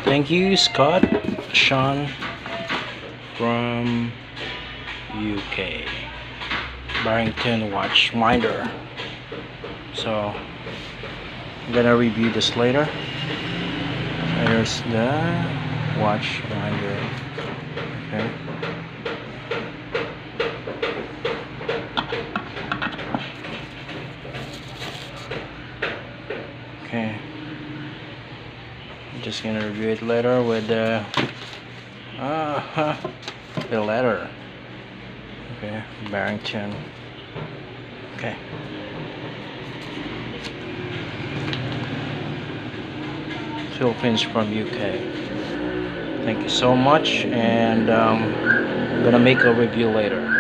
Thank you, Scott Sean from UK. Barrington watch winder. So I'm gonna review this later. There's the watch winder. Okay. Okay. I'm just gonna review it later with the letter. Okay, Barrington. Okay. Philippines from UK. Thank you so much, and I'm gonna make a review later.